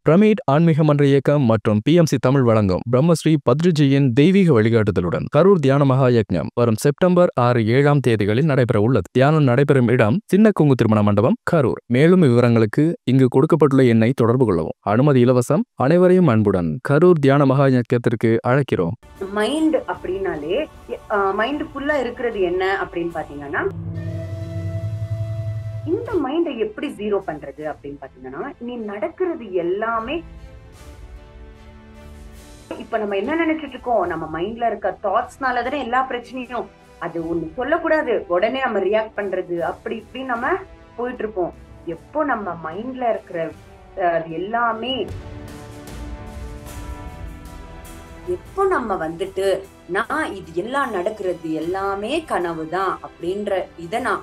Pyramid ஆன்மீக மன்ற இயக்கம் மற்றும் PMC தமிழ் வழங்கும் பிரம்மஸ்ரீ பத்ரிஜியின் தெய்வீக வழிகாட்டுதலுடன் கரூர் தியான மகா யக்ஞம் வரும் செப்டம்பர் 6-7 தேதிகளில் நடைபெற உள்ளது. தியானம் நடைபெறும் இடம் சின்ன கொங்கு திருமண மண்டபம், கரூர். மேலும் விவரங்களுக்கு இங்கு கொடுக்கப்பட்டுள்ள எண்ணை தொடர்பு கொள்ளவும். அனுமதி இலவசம். அனைவரையும் அன்புடன் கரூர் தியான மகா யக்ஞத்திற்கு அழைக்கிறோம். மைண்ட் அப்படின்னாலே மைண்ட் ஃபுல்லா இருக்கிறது என்ன அப்படின்னு பாத்தீங்கன்னா, இந்த மைண்டை எப்படி ஜீரோ பண்றது அப்படின்னு பாத்தீங்கன்னா, நீ நடக்கிறது எல்லாமே இப்ப நம்ம என்ன நினைச்சிட்டு இருக்கோம், நம்ம மைண்ட்ல இருக்க தாட்ஸ்னாலதானே எல்லா பிரச்சனையும். அது ஒண்ணு சொல்லக்கூடாது, உடனே நம்ம ரியாக்ட் பண்றது, அப்படி இப்படி நம்ம போயிட்டு இருப்போம். எப்போ நம்ம மைண்ட்ல இருக்கிற எல்லாமே எப்போ நம்ம வந்துட்டு நான் இது எல்லாம் நடக்கிறது எல்லாமே கனவுதான் அப்படின்ற இத நான்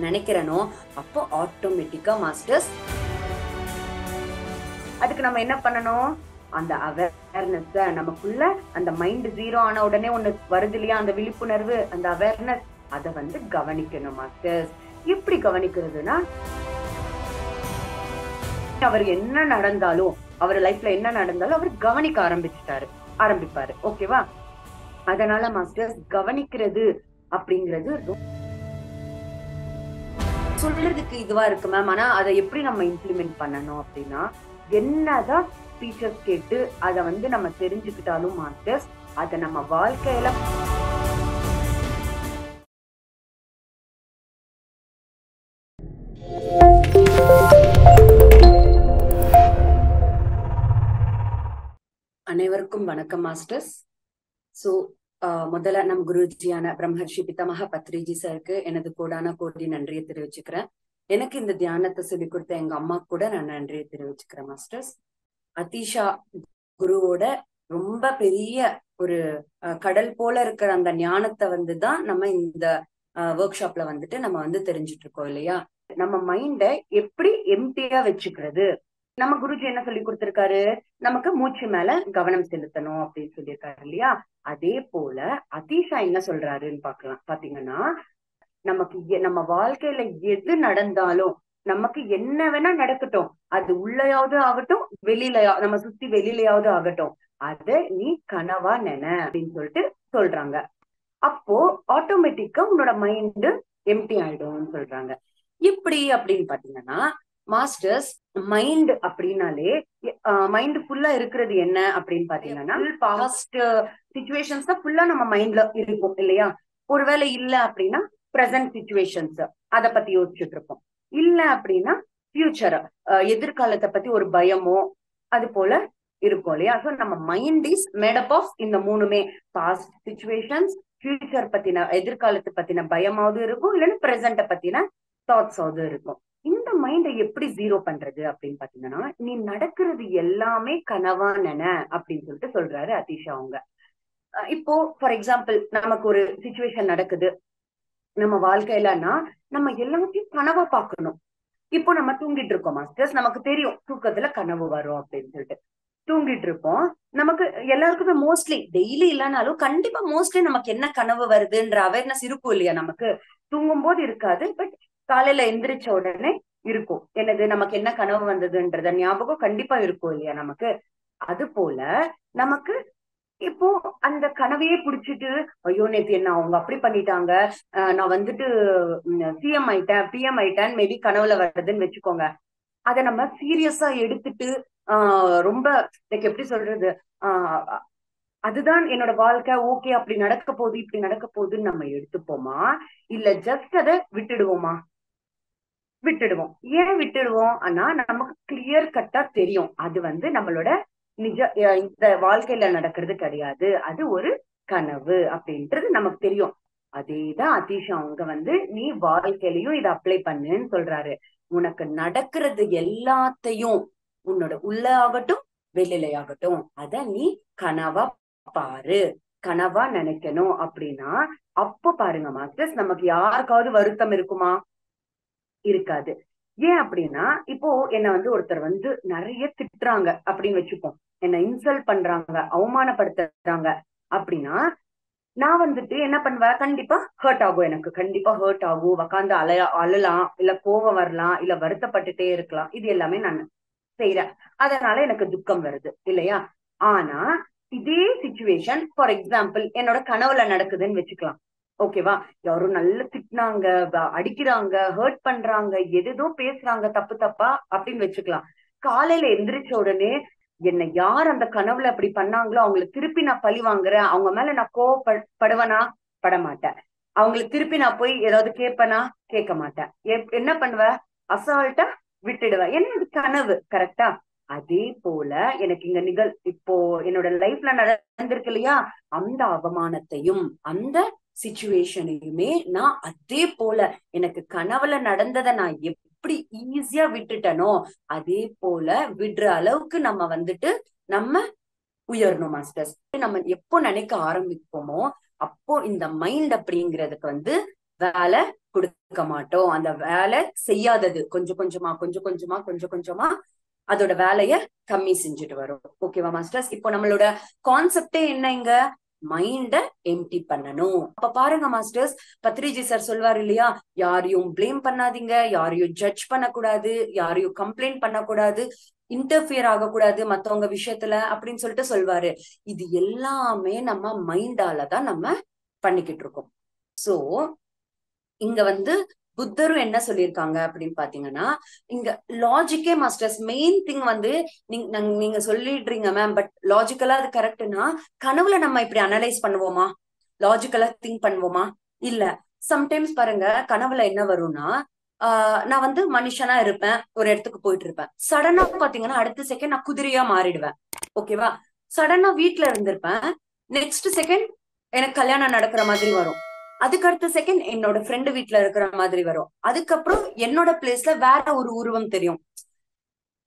நினைக்கிறேனோ, அப்போ ஆட்டோமேட்டிக்கா மாஸ்டர்ஸ் அதுக்கு நம்ம என்ன பண்ணணும், அந்த அவேர்னஸ் நமக்குள்ள அந்த மைண்ட் ஜீரோ ஆன உடனே ஒண்ணு வருது இல்லையா, அந்த விழிப்புணர்வு, அந்த அவேர்னஸ், அதை வந்து கவனிக்கணும் மாஸ்டர்ஸ். எப்படி கவனிக்கிறதுனா, அவர் என்ன நடந்தாலும், அவர் லைஃப்ல என்ன நடந்தாலும் அவர் கவனிக்க ஆரம்பிப்பாரு. ஓகேவா? அதனால மாஸ்டர்ஸ் கவனிக்கிறது அப்படிங்கிறது சொல்றதுக்கு இதுவா இருக்கு மேம். ஆனா அதை எப்படி நம்ம இம்ப்ளிமெண்ட் பண்ணணும் அப்படின்னா, என்னதான் டீச்சர்ஸ் கேட்டு அதை வந்து நம்ம தெரிஞ்சுக்கிட்டாலும் மாஸ்டர்ஸ் அதை நம்ம வாழ்க்கையில அனைவருக்கும் வணக்கம் மாஸ்டர்ஸ். சோ முதல்ல நம் குருஜியான பிரம்மர்ஷி பிதாமக பத்ரிஜி சாருக்கு எனது கோடான கோடி நன்றியை தெரிவிச்சுக்கிறேன். எனக்கு இந்த தியானத்தை சொல்லி கொடுத்த எங்க அம்மா கூட நான் நன்றியை தெரிவிச்சுக்கிறேன் மாஸ்டர்ஸ். அதிஷா குருவோட ரொம்ப பெரிய ஒரு கடல் போல இருக்கிற அந்த ஞானத்தை வந்துதான் நம்ம இந்த ஒர்க் ஷாப்ல வந்துட்டு நம்ம வந்து தெரிஞ்சுட்டு இருக்கோம் இல்லையா. நம்ம மைண்டை எப்படி எம்டியா வச்சுக்கிறது, நம்ம குருஜி என்ன சொல்லி கொடுத்திருக்காரு, நமக்கு மூச்சு மேல கவனம் செலுத்தணும் அப்படின்னு சொல்லியிருக்காரு இல்லையா. அதே போல அதிஷா என்ன சொல்றாருன்னு பாத்தீங்கன்னா, நமக்கு நம்ம வாழ்க்கையில எது நடந்தாலும், நமக்கு என்ன வேணா நடக்கட்டும், அது உள்ளயாவது ஆகட்டும், நம்ம சுத்தி வெளியிலயாவது ஆகட்டும், அத நீ கனவா நின அப்படின்னு சொல்லிட்டு சொல்றாங்க. அப்போ ஆட்டோமேட்டிக்கா உன்னோட மைண்ட் எம்டி ஆயிடும்னு சொல்றாங்க. இப்படி அப்படின்னு பாத்தீங்கன்னா மாஸ்டர்ஸ், மைண்ட் அப்படின்னாலே மைண்ட் ஃபுல்லா இருக்கிறது என்ன அப்படின்னு பாத்தீங்கன்னா, பாஸ்ட் சிச்சுவேஷன்ஸ் தான் ஃபுல்லா நம்ம மைண்ட்ல இருக்கும் இல்லையா. ஒருவேளை இல்ல அப்படின்னா பிரசன்ட் சிச்சுவேஷன்ஸ் அத பத்தி யோசிச்சுட்டு இருப்போம். இல்ல அப்படின்னா ஃபியூச்சர், எதிர்காலத்தை பத்தி ஒரு பயமோ அது போல இருக்கும் இல்லையா. சோ நம்ம mind is made up of இந்த மூணுமே, பாஸ்ட் சிச்சுவேஷன்ஸ், ஃபியூச்சர் பத்தின எதிர்காலத்தை பத்தின பயமாவது இருக்கும், இல்லைன்னா பிரசன்ட பத்தின தாட்ஸாவது இருக்கும். இந்த மைண்டை எப்படி ஜீரோ பண்றது அப்படின்னு பாத்தீங்கன்னா, நீ நடக்கிறது எல்லாமே கனவா நின அப்படின்னு சொல்லிட்டு சொல்றாரு அதிஷா அவங்க. இப்போ ஃபார் எக்ஸாம்பிள் நமக்கு ஒரு சிச்சுவேஷன் நடக்குது நம்ம வாழ்க்கையிலன்னா, நம்ம எல்லாத்தையும் கனவா பார்க்கணும். இப்போ நம்ம தூங்கிட்டு இருக்கோம் மாஸ்டர்ஸ், நமக்கு தெரியும் தூக்கத்துல கனவு வரும் அப்படின்னு சொல்லிட்டு தூங்கிட்டு இருப்போம். நமக்கு எல்லாருக்குமே மோஸ்ட்லி டெய்லி இல்லைனாலும் கண்டிப்பா மோஸ்ட்லி நமக்கு என்ன கனவு வருதுன்ற அவேர்னஸ் இருக்கும் இல்லையா. நமக்கு தூங்கும் போது இருக்காது, பட் காலையில எந்திரிச்ச உடனே இருக்கும். என்னது, நமக்கு என்ன கனவு வந்ததுன்றத ஞாபகம் கண்டிப்பா இருக்கும் இல்லையா நமக்கு. அது போல நமக்கு இப்போ அந்த கனவையே புடிச்சிட்டு, ஐயோ நேத்து என்ன அவங்க அப்படி பண்ணிட்டாங்க, நான் வந்துட்டு சிஎம் ஆயிட்டேன், பிஎம் ஆயிட்டேன் மேபி கனவுல வருதுன்னு வச்சுக்கோங்க. அதை நம்ம சீரியஸா எடுத்துட்டு ரொம்ப எப்படி சொல்றது, அதுதான் என்னோட வாழ்க்கை, ஓகே அப்படி நடக்க போகுது இப்படி நடக்க போகுதுன்னு நம்ம எடுத்துப்போமா, இல்ல ஜஸ்ட் அதை விட்டுடுவோமா? விட்டுடுவோம். ஏன் விட்டுடுவோம்? ஆனா நமக்கு கிளியர் கட்டா தெரியும் அது வந்து நம்மளோட நிஜ இந்த வாழ்க்கையில நடக்கிறது கிடையாது, அது ஒரு கனவு அப்படின்றது நமக்கு தெரியும். அதேதான் அதிஷா அவங்க வந்து நீ வாழ்க்கையிலையும் இதை அப்ளை பண்ணுன்னு சொல்றாரு. உனக்கு நடக்கிறது எல்லாத்தையும் உன்னோட உள்ள ஆகட்டும் வெளியிலையாகட்டும், அத நீ கனவா பாரு, கனவா நினைக்கணும் அப்படின்னா, அப்போ பாருங்க மாஸ்டர்ஸ், நமக்கு யாருக்காவது வருத்தம் இருக்குமா? இருக்காது. ஏன் அப்படின்னா, இப்போ என்ன வந்து ஒருத்தர் வந்து நிறைய திட்டுறாங்க அப்படின்னு வச்சுப்போம், என்ன இன்சல்ட் பண்றாங்க, அவமானப்படுத்துறாங்க அப்படின்னா, நான் வந்துட்டு என்ன பண்ணுவேன், கண்டிப்பா ஹர்ட் ஆகும், எனக்கு கண்டிப்பா ஹர்ட் ஆகும், உக்காந்து அழலாம், இல்ல கோபம் வரலாம், இல்ல வருத்தப்பட்டுட்டே இருக்கலாம், இது எல்லாமே நான் செய்யறேன், அதனால எனக்கு துக்கம் வருது இல்லையா? ஆனா இதே சிச்சுவேஷன் ஃபார் எக்ஸாம்பிள் என்னோட கனவுல நடக்குதுன்னு வச்சுக்கலாம். ஓகேவா? யாரும் நல்ல திட்டினாங்க, அடிக்கிறாங்க, ஹர்ட் பண்றாங்க, எதோ பேசுறாங்க தப்பு தப்பா அப்படின்னு வச்சுக்கலாம். காலையில எந்திரிச்ச உடனே என்னை யார் அந்த கனவுல அப்படி பண்ணாங்களோ அவங்களை திருப்பி நான் பழி வாங்குறேன், அவங்க மேல நான் கோவப்படுவனா? படமாட்டேன். அவங்களை திருப்பி நான் போய் ஏதாவது கேட்பனா? கேட்க மாட்டேன். என்ன பண்ணுவேன்? அசால்ட்டா விட்டுடுவேன். ஏன்னா இது கனவு. கரெக்டா? அதே போல எனக்கு இங்க இப்போ என்னோட லைஃப்ல நடந்திருக்கு இல்லையா, அந்த அவமானத்தையும் அந்த சிச்சுவேஷனையுமே நான் அதே போல எனக்கு கனவுல நடந்ததை நான் எப்படி ஈஸியா விட்டுட்டனோ அதே போல விடுற அளவுக்கு நம்ம வந்துட்டு நம்ம உயரணும் மாஸ்டர்ஸ். நம்ம எப்போ நினைக்க ஆரம்பிப்போமோ அப்போ இந்த மைண்ட் அப்படிங்கிறதுக்கு வேலை கொடுக்க மாட்டோம். அந்த வேலை செய்யாதது கொஞ்சம் கொஞ்சமா கொஞ்சம் கொஞ்சமா கொஞ்சம் கொஞ்சமா அதோட வேலைய கம்மி செஞ்சுட்டு வரும். ஓகேவா மாஸ்டர்ஸ்? இப்போ நம்மளோட கான்செப்டே என்ன? இங்க மைண்ட எம்டி பண்ணணும். அப்ப பாருங்க மாஸ்டர்ஸ், பத்ரிஜி சார் சொல்வார் இல்லையா, யாரையும் பிளேம் பண்ணாதீங்க, யாரையும் ஜட்ஜ் பண்ணக்கூடாது, யாரையும் கம்ப்ளைண்ட் பண்ணக்கூடாது, இன்டர்ஃபியர் ஆகக்கூடாது மத்தவங்க விஷயத்துல அப்படின்னு சொல்லிட்டு சொல்வாரு. இது எல்லாமே நம்ம மைண்டாலதான் நம்ம பண்ணிக்கிட்டு இருக்கோம். சோ இங்க புத்தரும் என்ன சொல்லியிருக்காங்க அப்படின்னு பாத்தீங்கன்னா, இங்க லாஜிக்கே மாஸ்டர்ஸ் மெயின் திங் நீங்க சொல்லிடுறீங்க மேம், பட் லாஜிக்கலா அது கரெக்ட்னா கனவுல நம்ம இப்படி அனலைஸ் பண்ணுவோமா? லாஜிக்கலா திங்க் பண்ணுவோமா? இல்ல. சம்டைம்ஸ் பாருங்க, கனவுல என்ன வரும்னா, நான் மனுஷனா இருப்பேன், ஒரு இடத்துக்கு போயிட்டு இருப்பேன். சடனா பாத்தீங்கன்னா அடுத்த செகண்ட் நான் குதிரையா மாறிடுவேன். ஓகேவா? சடனா வீட்டுல இருந்திருப்பேன், நெக்ஸ்ட் செகண்ட் எனக்கு கல்யாணம் நடக்கிற மாதிரி வரும், அதுக்கு அடுத்த செகண்ட் என்னோட ஃப்ரெண்டு வீட்டுல இருக்கிற மாதிரி வரும், அதுக்கப்புறம் என்னோட பிளேஸ்ல வேற ஒரு உருவம் தெரியும்.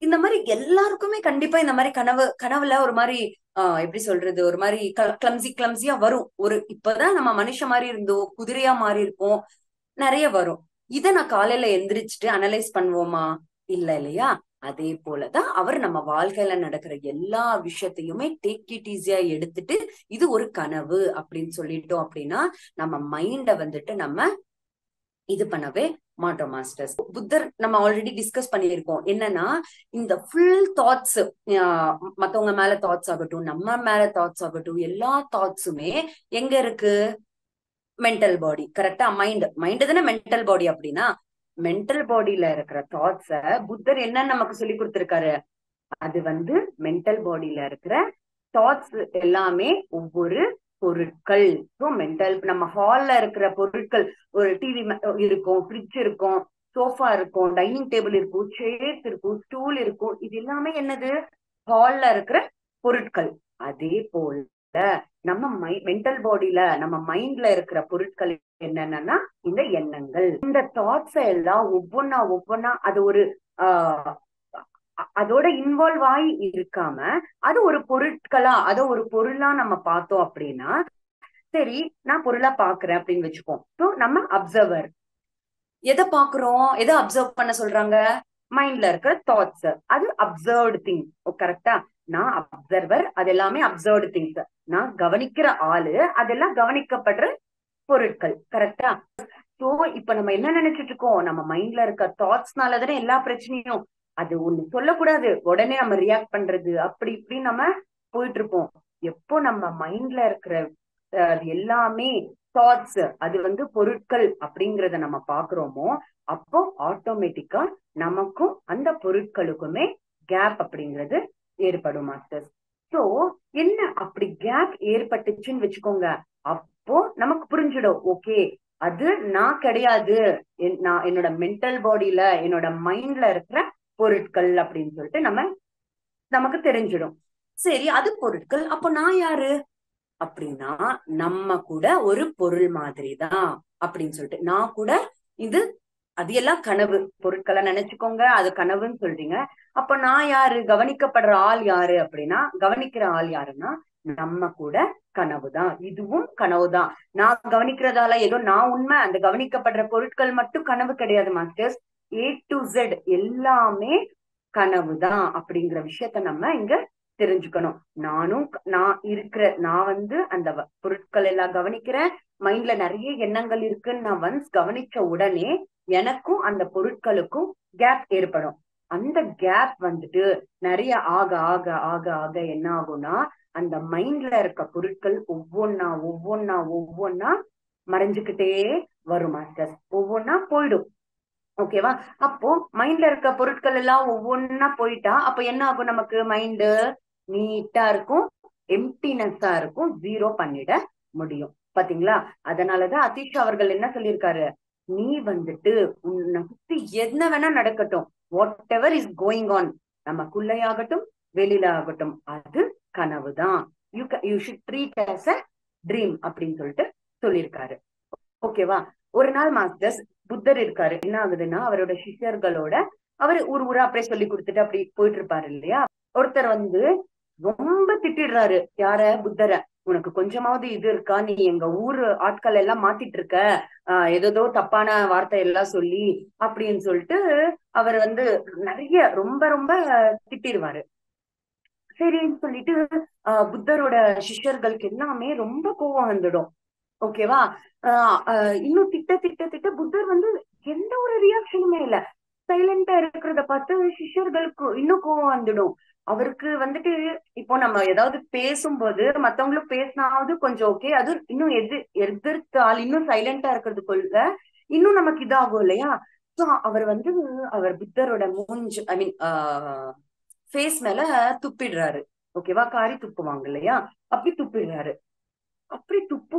இந்த மாதிரி எல்லாருக்குமே கண்டிப்பா இந்த மாதிரி கனவுல ஒரு மாதிரி எப்படி சொல்றது, ஒரு மாதிரி கிளம்சியா வரும். இப்பதான் நம்ம மனுஷன் மாதிரி இருந்தோம், குதிரையா மாறி இருப்போம், நிறைய வரும். இதை நான் காலையில எந்திரிச்சுட்டு அனலைஸ் பண்ணுவோமா? இல்ல இல்லையா? அதே போலதான் அவர் நம்ம வாழ்க்கையில நடக்கிற எல்லா விஷயத்தையுமே டேக் இட் ஈஸியா எடுத்துட்டு இது ஒரு கனவு அப்படின்னு சொல்லிட்டோம் அப்படின்னா நம்ம மைண்ட நம்ம இது பண்ணவே மாட்டோம் மாஸ்டர்ஸ். புத்தர் நம்ம ஆல்ரெடி டிஸ்கஸ் பண்ணியிருக்கோம் என்னன்னா, இந்த ஃபுல் தாட்ஸ், மத்தவங்க மேல தாட்ஸ் ஆகட்டும், நம்ம மேல தாட்ஸ் ஆகட்டும், எல்லா தாட்ஸுமே எங்க இருக்கு? மென்டல் பாடி. கரெக்டா? மைண்ட் தானே மென்டல் பாடி. அப்படின்னா மென்டல் பாடியில இருக்கிற தாட்ஸ புத்தர் என்ன நமக்கு சொல்லி கொடுத்திருக்காரு? அது மென்டல் பாடியில இருக்கிற தாட்ஸ் எல்லாமே ஒவ்வொரு பொருட்கள். மென்டல் நம்ம ஹால்ல இருக்கிற பொருட்கள், ஒரு டிவி இருக்கும், ஃப்ரிட்ஜ் இருக்கும், சோஃபா இருக்கும், டைனிங் டேபிள் இருக்கும், சேர்ஸ் இருக்கும், ஸ்டூல் இருக்கும், இது எல்லாமே என்னது? ஹால்ல இருக்கிற பொருட்கள். அதே போல நம்ம மென்டல் பாடியில நம்ம மைண்ட்ல இருக்கிற பொருட்கள் என்னன்னா இந்த எண்ணங்கள். இந்த தாட்ஸ் எல்லாம் ஒவ்வொன்னா அது ஒரு அதோட இன்வால்வ் ஆகி இருக்காம அது ஒரு பொருட்களா, ஒரு பொருளா நம்ம பார்த்தோம் அப்படின்னா, சரி நான் பொருளா பாக்குறேன் அப்படின்னு வச்சுப்போம். ஸோ நம்ம அப்சர்வர். எதை பாக்குறோம்? எதை அப்சர்வ் பண்ண சொல்றாங்க? மைண்ட்ல இருக்கிற தாட்ஸ், அது அப்சர்வ்டு திங். கரெக்டா? நான் அப்சர்வர், அது எல்லாமே அப்சர்வ்டு திங்ஸ். நான் கவனிக்கிற ஆளு, அதெல்லாம் கவனிக்கப்படுற பொருட்கள். கரெக்டா? சோ இப்ப நம்ம என்ன நினைச்சிட்டு இருக்கோம்? நம்ம மைண்ட்ல இருக்க தாட்ஸ்னாலதானே எல்லா பிரச்சனையும். அது ஒண்ணு சொல்லக்கூடாது, உடனே நம்ம ரியாக்ட் பண்றது, அப்படி இப்படி நம்ம போயிட்டு இருப்போம். எப்போ நம்ம மைண்ட்ல இருக்கிற எல்லாமே தாட்ஸ், அது பொருட்கள் அப்படிங்கறத நம்ம பாக்குறோமோ அப்போ ஆட்டோமேட்டிக்கா நமக்கும் அந்த பொருட்களுக்குமே கேப் அப்படிங்கிறது ஏற்படும் மாஸ்டர்ஸ். சோ என்ன அப்படி கேப் ஏற்பட்டுச்சுன்னு வச்சுக்கோங்க, அப்போ நமக்கு புரிஞ்சிடும், ஓகே அது நான் கிடையாது, நான் என்னோட மென்டல் பாடியில என்னோட மைண்ட்ல இருக்கிற பொருட்கள் அப்படின்னு சொல்லிட்டு நமக்கு தெரிஞ்சிடும். சரி, அது பொருட்கள், அப்போ நான் யாரு அப்படின்னா நம்ம கூட ஒரு பொருள் மாதிரிதான் அப்படின்னு சொல்லிட்டு, நான் கூட அது எல்லாம் கனவு பொருட்களை நினைச்சுக்கோங்க, அது கனவுன்னு சொல்றீங்க. அப்ப நான் யாரு? கவனிக்கப்படுற ஆள் யாரு அப்படின்னா, கவனிக்கிற ஆள் யாருன்னா நம்ம கூட கனவுதான். இதுவும் கனவுதான். நான் கவனிக்கிறதால ஏதோ நான் உண்மை, அந்த கவனிக்கப்படுற பொருட்கள் மட்டும் கனவு கிடையாது மாஸ்டர்ஸ். A to Z எல்லாமே கனவுதான் அப்படிங்கிற விஷயத்த நம்ம இங்க தெரிஞ்சுக்கணும். நான் அந்த பொருட்கள் எல்லாம் கவனிக்கிறேன், மைண்ட்ல நிறைய எண்ணங்கள் இருக்குன்னு நான் கவனிச்ச உடனே எனக்கும் அந்த பொருட்களுக்கும் கேப் ஏற்படும். அந்த கேப் வந்துட்டு நிறைய ஆக ஆக ஆக ஆக என்ன ஆகும்னா அந்த மைண்ட்ல இருக்க பொருட்கள் ஒவ்வொன்னா ஒவ்வொன்னா ஒவ்வொன்னா மறைஞ்சுக்கிட்டே வரும் மாஸ்டர்ஸ், ஒவ்வொன்னா போயிடும். ஓகேவா? அப்போ மைண்ட்ல இருக்க பொருட்கள் எல்லாம் ஒவ்வொன்னா போயிட்டா அப்ப என்ன ஆகும்? நமக்கு மைண்டு நீட்டா இருக்கும், எம்டினஸா இருக்கும், ஜீரோ பண்ணிட முடியும். பாத்தீங்களா? அதனாலதான் அத்தீஷ் அவர்கள் என்ன சொல்லியிருக்காரு, நீ வந்துட்டு உன்னை சுத்தி என்ன வேணா நடக்கட்டும், whatever is going on, நமக்குள்ளையாகட்டும் வெளியில ஆகட்டும், அது கனவுதான். You should treat as a dream அப்படின்னு சொல்லிட்டு சொல்லியிருக்காரு. ஓகேவா? ஒரு நாள் மாஸ்டர்ஸ் புத்தர் இருக்காரு, என்ன ஆகுதுன்னா அவரோட சிஷ்யர்களோட அவரு ஊர் ஊரா அப்படியே சொல்லி கொடுத்துட்டு அப்படி போயிட்டு இருப்பாரு இல்லையா. ஒருத்தர் வந்து ரொம்ப திட்டிடுறாரு, யார? புத்தரை. உனக்கு கொஞ்சமாவது இது இருக்கா? நீ எங்க ஊரு ஆட்கள் எல்லாம் மாத்திட்டு இருக்க, ஏதோ தப்பான வார்த்தை எல்லாம் சொல்லி அப்படின்னு சொல்லிட்டு அவர் வந்து நிறைய ரொம்ப ரொம்ப திட்டிடுவாரு. சரின்னு சொல்லிட்டு புத்தரோட சிஷ்யர்களுக்கு எல்லாமே ரொம்ப கோவம் வந்துடும். ஓகேவா? இன்னும் திட்ட திட்ட திட்ட புத்தர் வந்து எந்த ஒரு ரியாக்ஷனுமே இல்ல, சைலண்டா இருக்கிறத பார்த்து சிஷ்யர்களுக்கு இன்னும் கோவம் வந்துடும். அவருக்கு வந்துட்டு இப்போ நம்ம ஏதாவது பேசும்போது மத்தவங்களும் பேசினாவது கொஞ்சம் ஓகே, அது இன்னும் எதிர்த்து ஆள் இன்னும் சைலண்டா இருக்கிறதுக்குள்ள இன்னும் நமக்கு இதாகும் இல்லையா. சோ அவர் வந்து அவர் புத்தரோட மூஞ்சி ஐ மீன் ஃபேஸ் மேல துப்பிடுறாரு. ஓகேவா? காரி துப்புவாங்க இல்லையா, அப்படி துப்பிடுறாரு. அப்படி துப்பு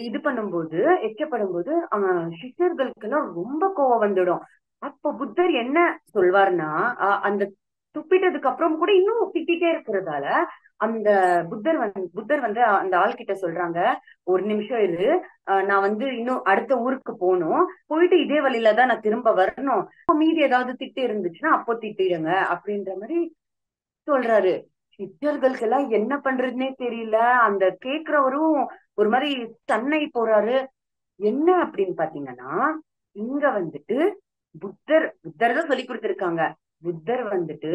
இது பண்ணும்போது எச்சப்படும் போது சிஷ்யர்களுக்கு எல்லாம் ரொம்ப கோவம் வந்துடும். அப்ப புத்தர் என்ன சொல்வார்னா, அந்த துப்பிட்டதுக்கு அப்புறம் கூட இன்னும் திட்டிட்டே இருக்கிறதால அந்த புத்தர் வந்து அந்த ஆள் கிட்ட சொல்றாங்க, ஒரு நிமிஷம் இரு, நான் வந்து இன்னும் அடுத்த ஊருக்கு போகணும், போயிட்டு இதே வழியில தான் நான் திரும்ப வரணும், மீதி ஏதாவது திட்டு இருந்துச்சுன்னா அப்போ திட்டிடுங்க அப்படின்ற மாதிரி சொல்றாரு. சித்தர்களுக்கு எல்லாம் என்ன பண்றதுன்னே தெரியல. அந்த கேக்குறவரும் ஒரு மாதிரி தன்னை போறாரு. என்ன அப்படின்னு பாத்தீங்கன்னா, இங்க வந்துட்டு புத்தர் தான் சொல்லி கொடுத்திருக்காங்க. புத்தர் வந்துட்டு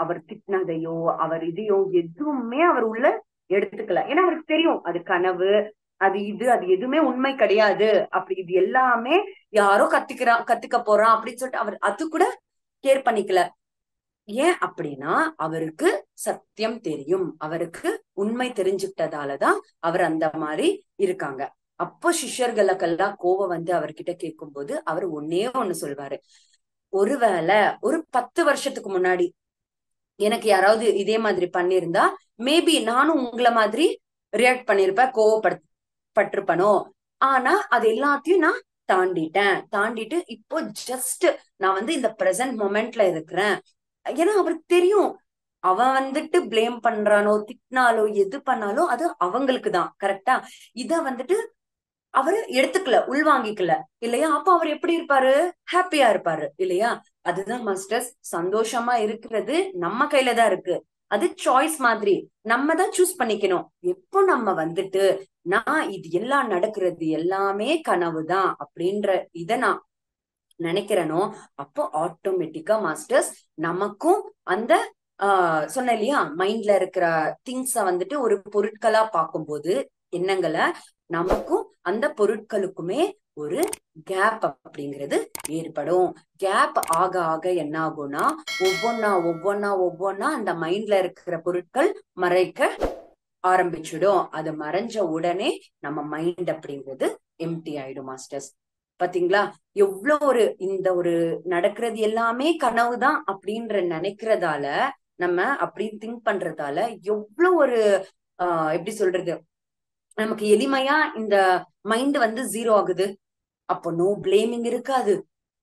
அவர் திட்டினதையோ அவர் இதையோ எதுவுமே அவர் உள்ள எடுத்துக்கல. ஏன்னா அவருக்கு தெரியும் அது கனவு, அது எதுவுமே உண்மை கிடையாது, அப்படி இது எல்லாமே யாரோ கத்துக்க போறான் அப்படின்னு சொல்லிட்டு அவர் அது கூட கேர் பண்ணிக்கல. ஏன் அப்படின்னா அவருக்கு சத்தியம் தெரியும், அவருக்கு உண்மை தெரிஞ்சுக்கிட்டதாலதான் அவர் அந்த மாதிரி இருக்காங்க. அப்போ சிஷ்யர்களுக்கெல்லாம் கோவம் வந்து அவர்கிட்ட கேட்கும்போது அவர் ஒன்னே ஒண்ணு சொல்வாரு, ஒருவேளை ஒரு 10 வருஷத்துக்கு முன்னாடி எனக்கு யாராவது இதே மாதிரி பண்ணிருந்தா மேபி நானும் உங்களை மாதிரி ரியாக்ட் பண்ணிருப்பேன், கோவப்பட்டிருப்பனோ. ஆனா அது எல்லாத்தையும் நான் தாண்டிட்டு இப்போ ஜஸ்ட் நான் வந்து இந்த பிரசன்ட் மொமெண்ட்ல இருக்கிறேன். ஏன்னா அவருக்கு தெரியும், அவன் வந்துட்டு பிளேம் பண்றானோ திட்டினாலோ எது பண்ணாலும் அது அவங்களுக்கு தான் கரெக்டா. இத வந்துட்டு அவரு எடுத்துக்கல, உள்வாங்கிக்கல இல்லையா. அப்ப அவர் எப்படி இருப்பாரு? ஹாப்பியா இருப்பாரு இல்லையா. அதுதான் மாஸ்டர்ஸ், சந்தோஷமா இருக்கிறது நம்ம கையில தான் இருக்கு. அது சாய்ஸ் மாதிரி, நம்ம தான் சூஸ் பண்ணிக்கணும். எப்போ நம்ம வந்துட்டு நான் இது எல்லாம் நடக்கிறது எல்லாமே கனவுதான் அப்படின்ற இத நான் நினைக்கிறேனோ அப்போ ஆட்டோமேட்டிக்கா மாஸ்டர்ஸ் நமக்கும் அந்த சொன்ன இல்லையா மைண்ட்ல இருக்கிற திங்ஸ வந்துட்டு ஒரு பொருட்களா பார்க்கும்போது எண்ணங்களை, நமக்கும் அந்த பொருட்களுக்குமே ஒரு கேப் அப்படிங்கிறது ஏற்படும். கேப் ஆக ஆக என்ன ஆகும்னா ஒவ்வொன்னா அந்த மைண்ட்ல இருக்கிற பொருட்கள் மறைக்க ஆரம்பிச்சிடும். அது மறைஞ்ச உடனே நம்ம மைண்ட் அப்படிங்கிறது எம்டி ஆயிடும் மாஸ்டர்ஸ். பாத்தீங்களா எவ்வளவு இந்த ஒரு நடக்கிறது எல்லாமே கனவுதான் அப்படின்ற நினைக்கிறதால, நம்ம அப்படி திங்க் பண்றதால எவ்வளவு ஒரு எப்படி சொல்றது, நமக்கு எளிமையா இந்த மைண்ட் வந்து ஜீரோ ஆகுது. அப்போ நோ பிளேமிங் இருக்காது,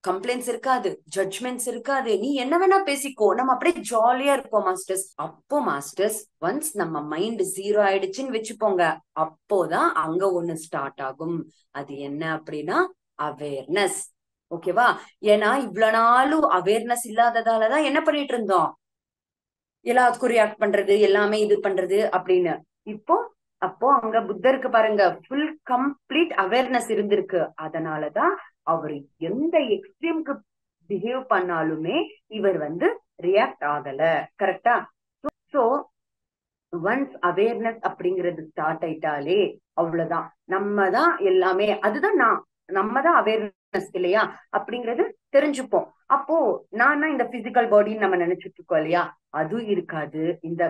கம்ப்ளைண்ட்ஸ் இருக்காது, ஜட்ஜ்மெண்ட்ஸ் இருக்காது, நீ என்ன வேணா பேசிக்கோ, நம்ம அப்படியே ஜாலியா இருப்போம் மாஸ்டர்ஸ். அப்போ மாஸ்டர்ஸ் ஒன்ஸ் நம்ம மைண்ட் ஜீரோ ஆயிடுச்சுன்னு வச்சுப்போங்க, அப்போதான் அங்க ஒண்ணு ஸ்டார்ட் ஆகும். அது என்ன அப்படின்னா அவேர்னஸ். ஓகேவா? ஏன்னா இவ்வளவு நாளும் அவேர்னஸ் இல்லாததாலதான் என்ன பண்ணிட்டு இருந்தோம், எல்லாத்துக்கும் ரியாக்ட் பண்றது, எல்லாமே இது பண்றது அப்படின்னு. அப்போ அங்க புத்தருக்கு பாருங்க ஃபுல் கம்ப்ளீட் அவேர்னஸ் இருந்திருக்கு. அதனாலதான் அவர் எந்த எக்ஸ்ட்ரீம்க்கு பிஹேவ் பண்ணாலுமே இவர் வந்து ரியாக்ட் ஆகல. கரெக்டா? சோ ஒன்ஸ் அவேர்னஸ் அப்படிங்கிறது ஸ்டார்ட் ஆயிட்டாலே அவ்வளவுதான், நம்ம தான் எல்லாமே. அதுதான் நம்ம தான் அவேர்னஸ் இல்லையா அப்படிங்கறது தெரிஞ்சுப்போம். அப்போ நான் இந்த பிசிக்கல் பாடின்னு நம்ம நினைச்சிட்டு இருக்கோம் இல்லையா, அதுவும் இருக்காது. இந்த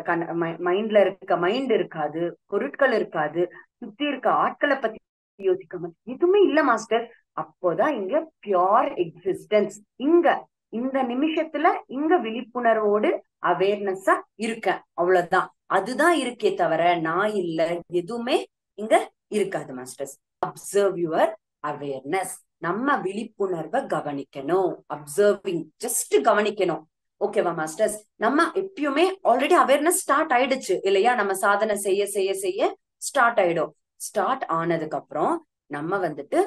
மைண்ட்ல மைண்ட் இருக்காது, பொருட்கள் இருக்காது, சுத்தி இருக்க ஆட்களை பத்தி யோசிக்காம எதுவுமே இல்ல மாஸ்டர். அப்போதான் இங்க பியோர் எக்ஸிஸ்டன்ஸ், இங்க இந்த நிமிஷத்துல இங்க விழிப்புணர்வோடு அவேர்னஸா இருக்கேன், அவ்வளவுதான். அதுதான் இருக்கே தவிர நான் இல்ல, எதுவுமே இங்க இருக்காது மாஸ்டர்ஸ். Observe your awareness. நம்ம விழிப்புணர்வை கவனிக்கணும், அப்சர்விங், ஜஸ்ட் கவனிக்கணும். ஓகேவா மாஸ்டர்ஸ்? நம்ம எப்பயுமே ஆல்ரெடி அவேர்னஸ் ஸ்டார்ட் ஆயிடுச்சு இல்லையா, நம்ம சாதனை செய்ய செய்ய செய்ய ஸ்டார்ட் ஆயிடும். ஸ்டார்ட் ஆனதுக்கு அப்புறம் நம்ம வந்துட்டு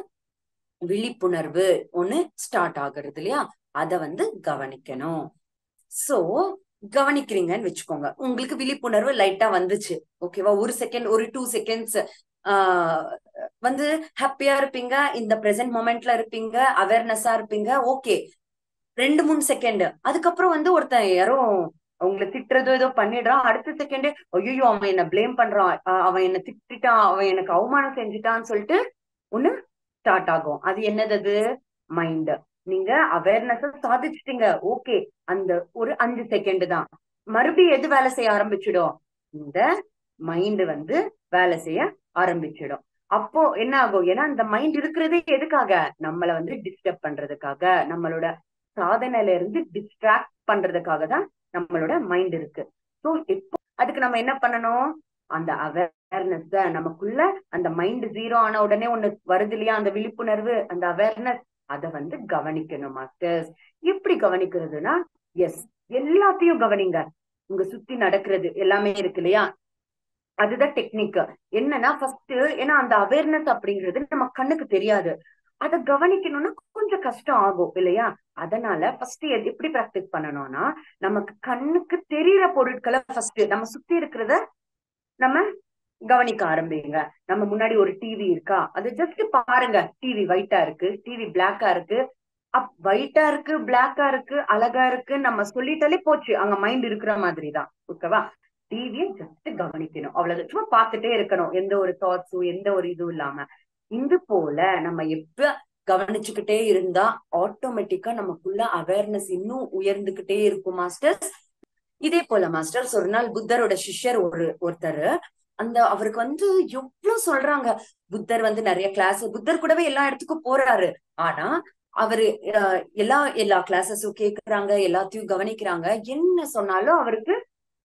விழிப்புணர்வு ஒண்ணு ஸ்டார்ட் ஆகுறது இல்லையா, அத கவனிக்கணும். சோ கவனிக்கிறீங்கன்னு வச்சுக்கோங்க, உங்களுக்கு விழிப்புணர்வு லைட்டா வந்துச்சு. ஓகேவா, ஒரு செகண்ட், ஒரு 2 செகண்ட்ஸ் ஹாப்பியா இருப்பீங்க, இந்த பிரசன்ட் மொமெண்ட்ல இருப்பீங்க, அவேர்னஸா இருப்பீங்க. ஓகே, 2-3 செகண்ட், அதுக்கப்புறம் ஒருத்தன் யாரோ அவங்களை திட்டுறதோ ஏதோ பண்ணிடுறான். அடுத்த செகண்டே ஐயோ அவன் என்ன பிளேம் பண்றான், அவன் என்ன திட்டான், அவன் எனக்கு அவமானம் செஞ்சுட்டான்னு சொல்லிட்டு ஒண்ணு ஸ்டார்ட் ஆகும். அது என்னது? அது மைண்ட். நீங்க அவேர்னஸ் சாதிச்சிட்டீங்க, ஓகே, அந்த ஒரு 5 செகண்ட் தான். மறுபடியும் எது வேலை செய்ய ஆரம்பிச்சிடும்? இந்த மைண்ட் வேலை செய்ய ஆரம்பிச்சிடும். அப்போ என்ன ஆகும்? ஏன்னா இந்த மைண்ட் இருக்கிறதே எதுக்காக? நம்மள டிஸ்டர்ப் பண்றதுக்காக, நம்மளோட சாதனையில இருந்து டிஸ்ட்ராக்ட் பண்றதுக்காக தான் நம்மளோட மைண்ட் இருக்கு. ஸோ இப்போ அதுக்கு நம்ம என்ன பண்ணணும்? அந்த அவேர்னஸ் நமக்குள்ள, அந்த மைண்ட் ஜீரோ ஆன உடனே ஒண்ணு வருது இல்லையா, அந்த விழிப்புணர்வு, அந்த அவேர்னஸ், அத கவனிக்கணும் மாஸ்டர்ஸ். எப்படி கவனிக்கிறதுனா, எஸ், எல்லாத்தையும் கவனிங்க. உங்க சுத்தி நடக்கிறது எல்லாமே இருக்கு இல்லையா, அதுதான் டெக்னிக். என்னன்னா ஃபர்ஸ்ட், ஏன்னா அந்த அவேர்னஸ் அப்படிங்கிறது நம்ம கண்ணுக்கு தெரியாது, அதை கவனிக்கணும்னா கொஞ்சம் கஷ்டம் ஆகும் இல்லையா. அதனால ஃபர்ஸ்ட் எப்படி பிராக்டிஸ் பண்ணணும்னா, நமக்கு கண்ணுக்கு தெரியற பொருட்களை ஃபர்ஸ்ட், நம்ம சுத்தி இருக்கிறத நம்ம கவனிக்க ஆரம்பிங்க. நம்ம முன்னாடி ஒரு டிவி இருக்கா, அது ஜஸ்ட் பாருங்க. டிவி ஒயிட்டா இருக்கு, டிவி பிளாக்கா இருக்கு. ஒயிட்டா இருக்கு, பிளாக்கா இருக்கு, அழகா இருக்கு நம்ம சொல்லிட்டாலே போச்சு, அங்க மைண்ட் இருக்கிற மாதிரி தான். ஓகேவா, டிவியை ஜஸ்ட் கவனிக்கணும், அவ்வளவு. சும்மா பார்த்துட்டே இருக்கணும், எந்த ஒரு தாட்ஸும் எந்த ஒரு இதுவும் இல்லாம. இது போல நம்ம எப்ப கவனிச்சுக்கிட்டே இருந்தா ஆட்டோமேட்டிக்கா நமக்குள்ள அவேர்னஸ் இன்னும் உயர்ந்துகிட்டே இருக்கும் மாஸ்டர்ஸ். இதே போல மாஸ்டர்ஸ், ஒரு நாள் புத்தரோட சிஷ்யர் ஒருத்தர், அவருக்கு எவ்வளவு சொல்றாங்க. புத்தர் நிறைய கிளாஸ், புத்தர் கூடவே எல்லா இடத்துக்கும் போறாரு. ஆனா அவரு எல்லா கிளாஸஸும் கேக்குறாங்க, எல்லாத்தையும் கவனிக்கிறாங்க. என்ன சொன்னாலும் அவருக்கு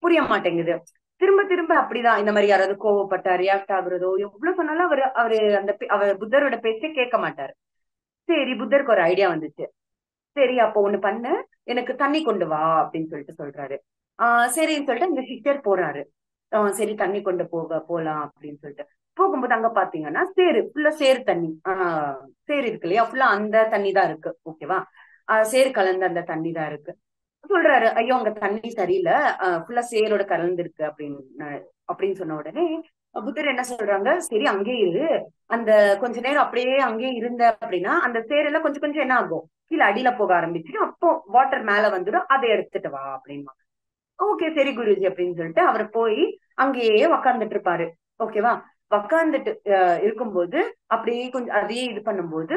புரிய மாட்டேங்குது. திரும்ப திரும்ப அப்படிதான், இந்த மாதிரி யாராவது கோவப்பட்டா ரியாக்ட் ஆகுறதோ, எவ்வளவு சொன்னாலும் அவர் புத்தரோட பேச்சை கேட்க மாட்டாரு. சரி, புத்தருக்கு ஒரு ஐடியா வந்துச்சு. சரி, அப்போ ஒண்ணு பண்ணு, எனக்கு தண்ணி கொண்டு வா அப்படின்னு சொல்றாரு. சரின்னு சொல்லிட்டு இந்த சிஸ்டர் போறாரு. சரி, தண்ணி கொண்டு போலாம் அப்படின்னு சொல்லிட்டு போகும்போது அங்க பாத்தீங்கன்னா ஃபுல்லா சேரு தண்ணி, சேரு இருக்கு இல்லையா, ஃபுல்லா அந்த தண்ணி தான் இருக்கு. ஓகேவா, சேரு கலந்த அந்த தண்ணி தான் இருக்கு. சொல்றாரு, ஐயோ அங்க தண்ணி சரியில்லை, ஃபுல்லா சேரோட கலந்து இருக்கு அப்படின்னு சொன்ன உடனே புத்தர் என்ன சொல்றாங்க, சரி அங்கே இரு, அந்த கொஞ்ச நேரம் அப்படியே அங்கேயே இருந்த அப்படின்னா அந்த சேரெல்லாம் கொஞ்சம் கொஞ்சம் என்ன ஆகும், கீழே அடியில போக ஆரம்பிச்சுட்டு அப்போ வாட்டர் மேல வந்துடும், அதை எடுத்துட்டு வா அப்படின்னா. ஓகே சரி குருஜி அப்படின்னு சொல்லிட்டு அவர் போய் அங்கேயே உக்காந்துட்டு இருப்பாரு. ஓகேவா, உக்காந்துட்டு இருக்கும்போது அப்படியே கொஞ்சம் அதையே இது பண்ணும்போது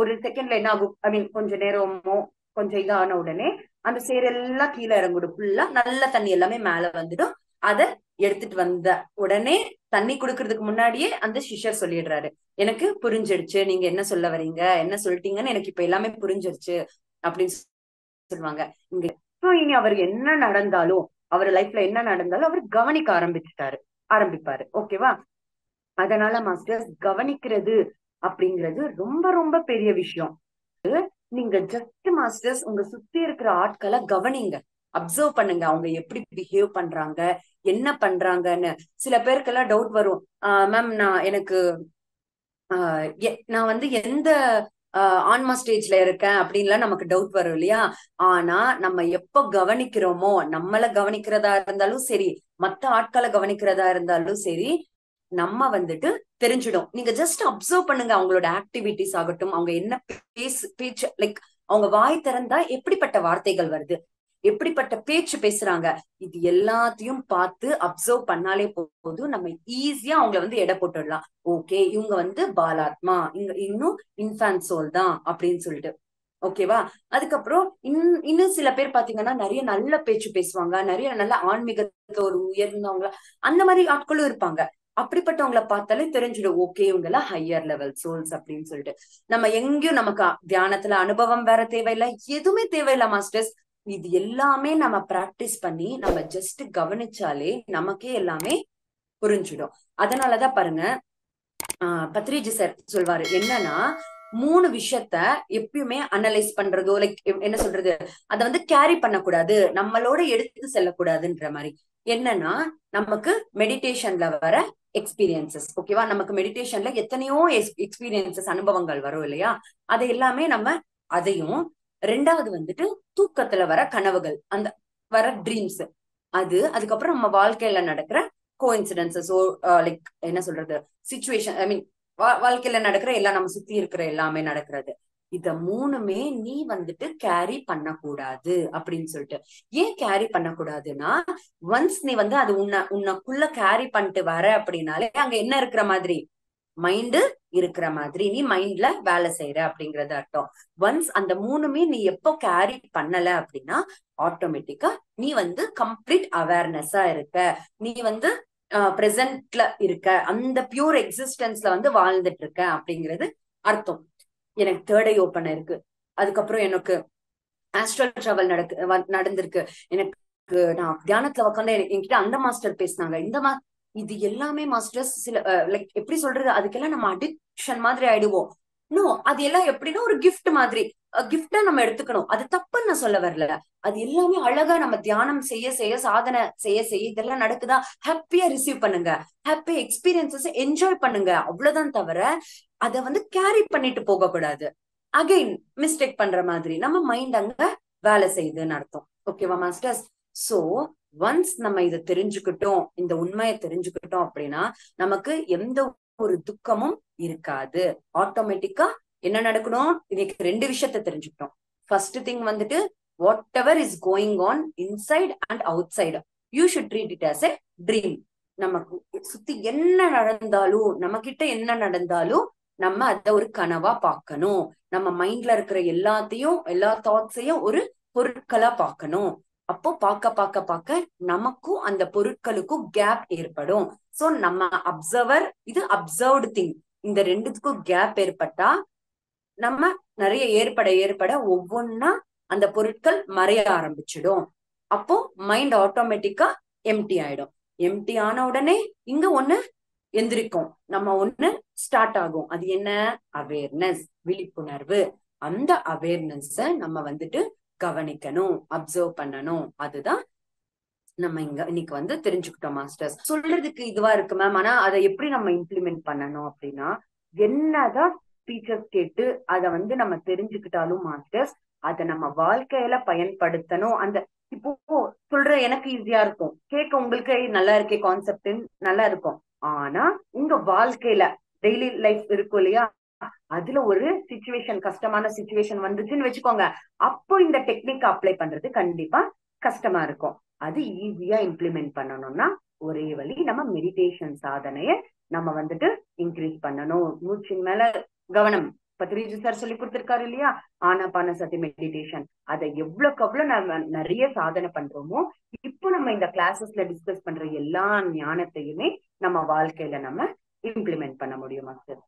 ஒரு செகண்ட்ல என்ன ஆகும், ஐ மீன் கொஞ்ச நேரமோ கொஞ்சம் இதான உடனே அந்த சேரெல்லாம் கீழே இறங்கிடும், ஃபுல்லா நல்ல தண்ணி எல்லாமே மேல வந்துடும். அதை எடுத்துட்டு வந்த உடனே தண்ணி குடுக்கறதுக்கு முன்னாடியே அந்த சிஷ்யர் சொல்லிடுறாரு, எனக்கு புரிஞ்சிடுச்சு, நீங்க என்ன சொல்ல வரீங்க, என்ன சொல்லிட்டீங்கன்னு எனக்கு இப்ப எல்லாமே புரிஞ்சிருச்சு அப்படின்னு சொல்லுவாங்க. இங்க இனி அவர் என்ன நடந்தாலும், அவர் லைஃப்ல என்ன நடந்தாலும் அவர் கவனிக்க ஆரம்பிப்பாரு. ஓகேவா, அதனால மாஸ்டர்ஸ் கவனிக்கிறது அப்படிங்கிறது ரொம்ப ரொம்ப பெரிய விஷயம். நீங்க ஜஸ்ட் மாஸ்டர்ஸ் உங்க சுத்தி இருக்கிற ஆட்களை கவனிங்க, அப்சர்வ் பண்ணுங்க, அவங்க எப்படி பிஹேவ் பண்றாங்க, என்ன பண்றாங்கன்னு. சில பேருக்கெல்லாம் டவுட் வரும், மேம் நான் எந்த ஆன்மா ஸ்டேஜ்ல இருக்கேன் அப்படின்லாம் நமக்கு டவுட் வரும் இல்லையா. ஆனா நம்ம எப்ப கவனிக்கிறோமோ, நம்மள கவனிக்கிறதா இருந்தாலும் சரி, மத்த ஆட்களை கவனிக்கிறதா இருந்தாலும் சரி, நம்ம தெரிஞ்சிடும். நீங்க ஜஸ்ட் அப்சர்வ் பண்ணுங்க, அவங்களோட ஆக்டிவிட்டிஸ் ஆகட்டும், அவங்க என்ன பேச்சு, லைக் அவங்க வாய் திறந்தா எப்படிப்பட்ட வார்த்தைகள் வருது, எப்படிப்பட்ட பேச்சு பேசுறாங்க, இது எல்லாத்தையும் பார்த்து அப்சர்வ் பண்ணாலே போதும், நம்ம ஈஸியா அவங்கள வந்து எடை போட்டுடலாம். ஓகே, இவங்க வந்து பாலாத்மா, இங்க இன்னும் இன்ஃபான்ட் சோல் தான் அப்படின்னு சொல்லிட்டு. ஓகேவா? அதுக்கப்புறம் இன்னும் சில பேர் பாத்தீங்கன்னா நிறைய நல்ல பேச்சு பேசுவாங்க, நிறைய நல்ல ஆன்மீகத்துல ஒரு உயர்ந்தவங்க, அந்த மாதிரி ஆட்களும் இருப்பாங்க. அப்படிப்பட்டவங்களை பார்த்தாலே தெரிஞ்சிடும், ஓகே இவங்க எல்லாம் ஹையர் லெவல் சோல்ஸ் அப்படின்னு சொல்லிட்டு. நம்ம எங்கேயும் நமக்கு தியானத்துல அனுபவம் வேற தேவையில்லை, எதுவுமே தேவையில்லை மாஸ்டர்ஸ். இது எல்லாமே நம்ம பிராக்டிஸ் பண்ணி நம்ம ஜஸ்ட் கவனிச்சாலே நமக்கே எல்லாமே புரிஞ்சிடும். அதனாலதான் பாருங்க, பத்ரிஜி சார் சொல்வாரு என்னன்னா, 3 விஷயத்த எப்பயுமே அனலைஸ் பண்றதோ, லைக் என்ன சொல்றது, அத வந்து கேரி பண்ணக்கூடாது, நம்மளோட எடுத்து செல்லக்கூடாதுன்ற மாதிரி. என்னன்னா, நமக்கு மெடிடேஷன்ல வர எக்ஸ்பீரியன்சஸ், ஓகேவா, நமக்கு மெடிடேஷன்ல எத்தனையோ எக்ஸ்பீரியன்சஸ், அனுபவங்கள் வரும் இல்லையா, அதை எல்லாமே நம்ம அதையும், 2வது வந்துட்டு தூக்கத்துல வர கனவுகள், அந்த வர ட்ரீம்ஸ், அதுக்கப்புறம் நம்ம வாழ்க்கையில நடக்கிற கோஇன்சிடென்சஸ், லைக் என்ன சொல்றது, சிச்சுவேஷன், ஐ மீன் வாழ்க்கையில நடக்கிற எல்லாம், நம்ம சுத்தி இருக்கிற எல்லாமே நடக்கிறது, இத 3மே நீ வந்துட்டு கேரி பண்ணக்கூடாது அப்படின்னு சொல்லிட்டு. ஏன் கேரி பண்ணக்கூடாதுன்னா, ஒன்ஸ் நீ வந்து அது உன்னக்குள்ள கேரி பண்ணிட்டு வர அப்படின்னாலே அங்க என்ன இருக்கிற மாதிரி, மைண்டு இருக்கிற மாதிரி, நீ மைண்ட்ல வேலை செய்யற அப்படிங்கறது அர்த்தம். ஒன்ஸ் அந்த 3மே நீ எப்போ கேரி பண்ணல அப்படின்னா, ஆட்டோமேட்டிக்கா நீ வந்து கம்ப்ளீட் அவேர்னஸா இருக்க, நீ வந்து பிரசன்ட்ல இருக்க, அந்த பியூர் எக்ஸிஸ்டன்ஸ்ல வந்து வாழ்ந்துட்டு இருக்க அப்படிங்கிறது அர்த்தம். எனக்கு தேர்ட் ஐ ஓப்பன் இருக்கு, அதுக்கப்புறம் எனக்கு ஆஸ்ட்ரல் டிராவல் நடந்திருக்கு, எனக்கு நான் தியானத்துல உட்காந்து என்கிட்ட அந்த மாஸ்டர் பேசினாங்க, இது எல்லாமே மாஸ்டர்ஸ் சில லைக் எப்படி சொல்றது, அதுக்கெல்லாம் நம்ம அடிக்ஷன் மாதிரி ஆயிடுவோம். இன்னும் அது எல்லாம் எப்படின்னா ஒரு கிஃப்ட் மாதிரி, கிஃப்டா நம்ம எடுத்துக்கணும், அது தப்புன்னு நான் சொல்ல வரல. அது எல்லாமே அழகா நம்ம தியானம் செய்ய செய்ய, சாதனை செய்ய செய்ய இதெல்லாம் நடக்குதா, ஹாப்பியா ரிசீவ் பண்ணுங்க, ஹாப்பி எக்ஸ்பீரியன்சஸ் என்ஜாய் பண்ணுங்க, அவ்வளவுதான் தவிர அதை வந்து கேரி பண்ணிட்டு போக கூடாது. அகைன் மிஸ்டேக் பண்ற மாதிரி நம்ம மைண்ட் அங்க வேலை செய்யுதுன்னு அர்த்தம். ஓகேவா மாஸ்டர்ஸ்? சோ ஒன்ஸ் நம்ம இதை தெரிஞ்சுக்கிட்டோம், இந்த உண்மையை தெரிஞ்சுக்கிட்டோம் அப்படின்னா நமக்கு எந்த ஒரு துக்கமும் இருக்காது. ஆட்டோமேட்டிக்கா என்ன நடக்கணும், இன்னைக்கு 2 விஷயத்த தெரிஞ்சுக்கிட்டோம். ஃபர்ஸ்ட் திங் வந்துட்டு, what ever is going on inside and out side, you should treat it as a dream. நமக்கு சுத்தி என்ன நடந்தாலும், நம்ம கிட்ட என்ன நடந்தாலும் நம்ம அத ஒரு கனவா பார்க்கணும். நம்ம மைண்ட்ல இருக்கிற எல்லாத்தையும், எல்லா தாட்ஸையும் ஒரு பொருட்களா பார்க்கணும். அப்போ பார்க்க பார்க்க பார்க்க நமக்கும் அந்த பொருட்களுக்கும் கேப் ஏற்படும். சோ நம்ம அப்சர்வர், இது அப்சர்வ்டு திங், இந்த 2த்துக்கும் கேப் ஏற்பட்டா நம்ம நிறைய ஏற்பட ஒவ்வொன்னா அந்த பொருட்கள் மறைய ஆரம்பிச்சிடும். அப்போ மைண்ட் ஆட்டோமேட்டிக்கா எம்டி ஆயிடும். எம்டி ஆன உடனே இங்க ஒண்ணு எந்திரிக்கும், நம்ம ஒண்ணு ஸ்டார்ட் ஆகும். அது என்ன? அவேர்னஸ், விழிப்புணர்வு. அந்த அவேர்னஸ் நம்ம வந்துட்டு கவனிக்கணும், அப்சர்வ் பண்ணணும். அதுதான் நம்ம இன்னைக்கு வந்து தெரிஞ்சுக்கிட்டோம் மாஸ்டர்ஸ். சொல்றதுக்கு இதுவா இருக்கு மேம், ஆனா அதை எப்படி நம்ம இம்ப்ளிமெண்ட் பண்ணணும் அப்படின்னா, என்னதான் டீச்சர்ஸ் கேட்டு அதை வந்து நம்ம தெரிஞ்சுக்கிட்டாலும் மாஸ்டர்ஸ், அதை நம்ம வாழ்க்கையில பயன்படுத்தணும். அந்த இப்போ சொல்ற எனக்கு ஈஸியா இருக்கும், கேட்க உங்களுக்கு நல்லா இருக்கே கான்செப்ட், நல்லா இருக்கும். ஆனா உங்க வாழ்க்கையில டெய்லி லைஃப் இருக்கும் இல்லையா, அதுல ஒரு சிச்சுவேஷன், கஷ்டமான சிச்சுவேஷன் வந்துச்சுன்னு வச்சுக்கோங்க, அப்போ இந்த டெக்னிக் அப்ளை பண்றது கண்டிப்பா கஷ்டமா இருக்கும். அது ஈஸியா இம்ப்ளிமெண்ட் பண்ணணும்னா ஒரே வழி, நம்ம மெடிடேஷன் சாதனைய நம்ம வந்துட்டு இன்க்ரீஸ் பண்ணணும். மூச்சின் மேல கவனம், பத்ரிஜி சார் சொல்லி கொடுத்திருக்காரு இல்லையா, ஆனாபானசதி மெடிடேஷன். அதை எவ்வளவுக்கு எவ்வளவு நம்ம நிறைய சாதனை பண்றோமோ, இப்போ நம்ம இந்த கிளாஸஸ்ல டிஸ்கஸ் பண்ற எல்லா ஞானத்தையுமே நம்ம வாழ்க்கையில நம்ம இம்ப்ளிமெண்ட் பண்ண முடியும் மாஸ்டர்.